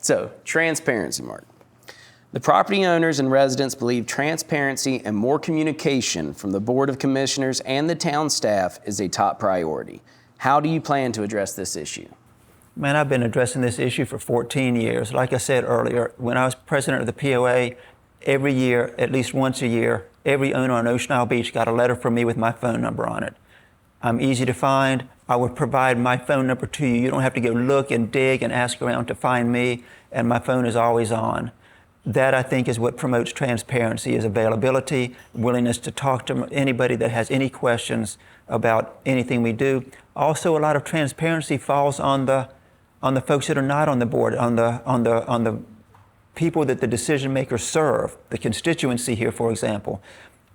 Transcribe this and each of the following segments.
So, transparency, Mark. The property owners and residents believe transparency and more communication from the Board of Commissioners and the town staff is a top priority. How do you plan to address this issue? Man, I've been addressing this issue for 14 years. Like I said earlier, when I was president of the POA, every year, at least once a year, every owner on Ocean Isle Beach got a letter from me with my phone number on it. I'm easy to find. I would provide my phone number to you. You don't have to go look and dig and ask around to find me, and my phone is always on. That, I think, is what promotes transparency, is availability, willingness to talk to anybody that has any questions about anything we do. Also, a lot of transparency falls on the folks that are not on the board, on the people that the decision makers serve, the constituency here, for example.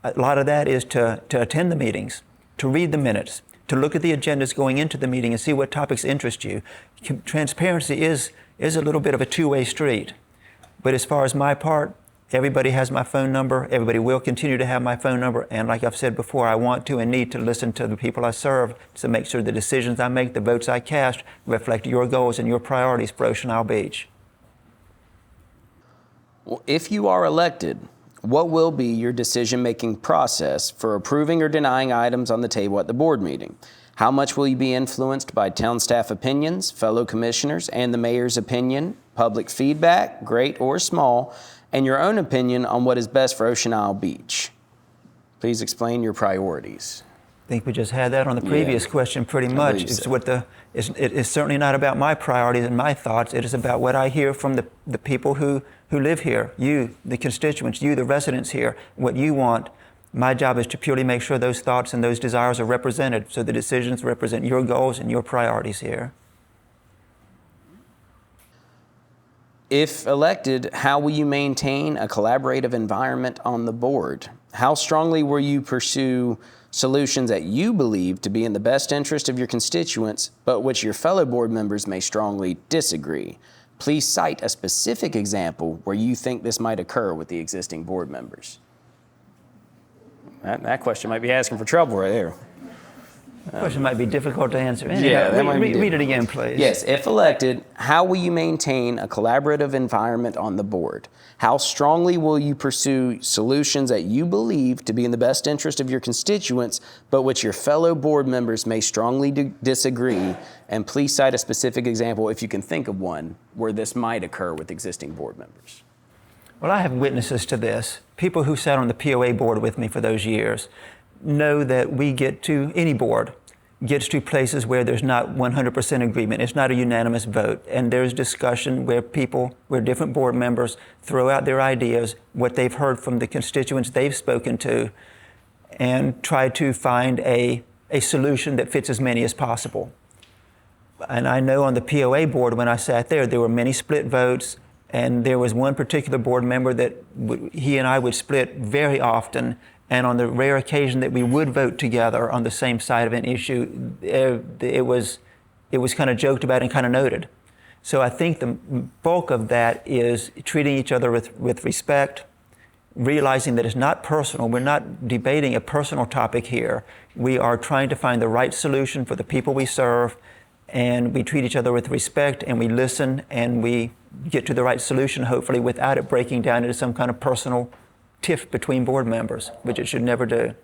A lot of that is to attend the meetings, to read the minutes, to look at the agendas going into the meeting and see what topics interest you. Transparency is a little bit of a two-way street. But as far as my part, everybody has my phone number. Everybody will continue to have my phone number. And like I've said before, I want to and need to listen to the people I serve to make sure the decisions I make, the votes I cast, reflect your goals and your priorities for Ocean Isle Beach. Well, if you are elected, what will be your decision-making process for approving or denying items on the table at the board meeting? How much will you be influenced by town staff opinions, fellow commissioners, and the mayor's opinion, public feedback, great or small, and your own opinion on what is best for Ocean Isle Beach? Please explain your priorities. I think we just had that on the previous question pretty much. It's so. It's certainly not about my priorities and my thoughts. It is about what I hear from the people who live here, you, the constituents, you, the residents here, what you want. My job is to purely make sure those thoughts and those desires are represented, so the decisions represent your goals and your priorities here. If elected, how will you maintain a collaborative environment on the board? How strongly will you pursue solutions that you believe to be in the best interest of your constituents, but which your fellow board members may strongly disagree? Please cite a specific example where you think this might occur with the existing board members. That question might be asking for trouble right there. The question might be difficult to answer. Yeah, that might be read it again, please. Yes, if elected, how will you maintain a collaborative environment on the board? How strongly will you pursue solutions that you believe to be in the best interest of your constituents, but which your fellow board members may strongly disagree? And please cite a specific example, if you can think of one, where this might occur with existing board members. Well, I have witnesses to this. People who sat on the POA board with me for those years know that we get to, any board gets to places where there's not 100% agreement. It's not a unanimous vote. And there's discussion where different board members throw out their ideas, what they've heard from the constituents they've spoken to, and try to find a solution that fits as many as possible. And I know on the POA board, when I sat there were many split votes. And there was one particular board member that he and I would split very often. And on the rare occasion that we would vote together on the same side of an issue, it was kind of joked about and kind of noted. So I think the bulk of that is treating each other with respect, realizing that it's not personal. We're not debating a personal topic here. We are trying to find the right solution for the people we serve. And we treat each other with respect, and we listen, and we get to the right solution, hopefully, without it breaking down into some kind of personal tiff between board members, which it should never do.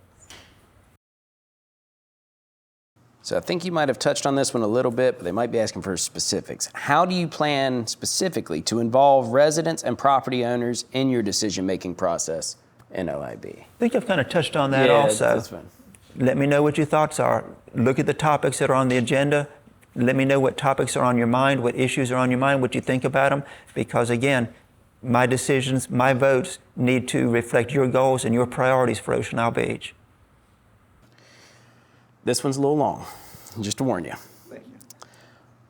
So I think you might have touched on this one a little bit, but they might be asking for specifics. How do you plan specifically to involve residents and property owners in your decision-making process in OIB? I think I've kind of touched on that also. That's fine. Let me know what your thoughts are. Look at the topics that are on the agenda. Let me know what topics are on your mind, what issues are on your mind, what you think about them. Because again, my decisions, my votes need to reflect your goals and your priorities for Ocean Isle Beach. This one's a little long, just to warn you. Thank you.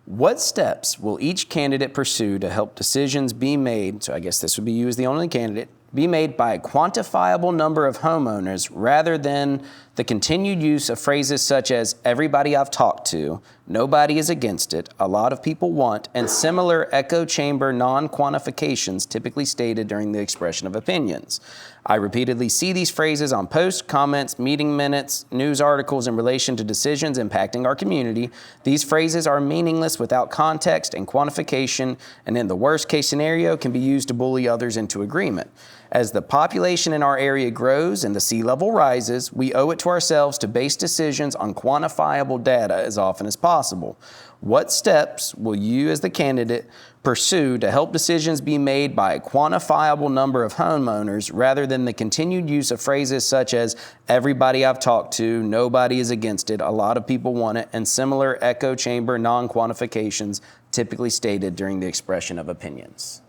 What steps will each candidate pursue to help decisions be made, so I guess this would be you as the only candidate, be made by a quantifiable number of homeowners rather than the continued use of phrases such as everybody I've talked to, nobody is against it, a lot of people want, and similar echo chamber non-quantifications typically stated during the expression of opinions. I repeatedly see these phrases on posts, comments, meeting minutes, news articles in relation to decisions impacting our community. These phrases are meaningless without context and quantification, and in the worst case scenario can be used to bully others into agreement. As the population in our area grows and the sea level rises, we owe it to ourselves to base decisions on quantifiable data as often as possible. What steps will you as the candidate pursue to help decisions be made by a quantifiable number of homeowners rather than the continued use of phrases such as everybody I've talked to, nobody is against it, a lot of people want it, and similar echo chamber non-quantifications typically stated during the expression of opinions?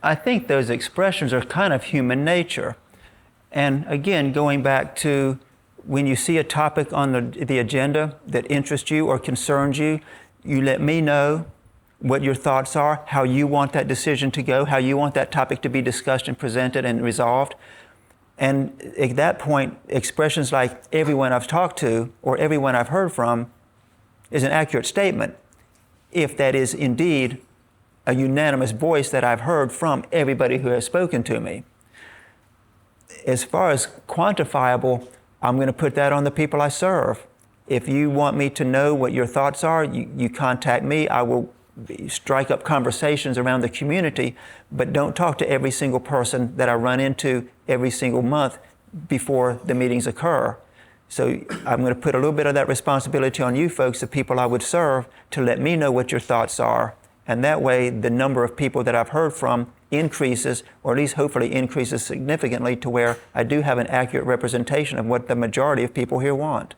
I think those expressions are kind of human nature. And again, going back to when you see a topic on the agenda that interests you or concerns you, you let me know what your thoughts are, how you want that decision to go, how you want that topic to be discussed and presented and resolved. And at that point, expressions like everyone I've talked to or everyone I've heard from is an accurate statement, if that is indeed a unanimous voice that I've heard from everybody who has spoken to me. As far as quantifiable, I'm going to put that on the people I serve. If you want me to know what your thoughts are, you contact me. I will strike up conversations around the community, but don't talk to every single person that I run into every single month before the meetings occur. So I'm going to put a little bit of that responsibility on you folks, the people I would serve, to let me know what your thoughts are. And that way, the number of people that I've heard from increases, or at least hopefully increases significantly to where I do have an accurate representation of what the majority of people here want.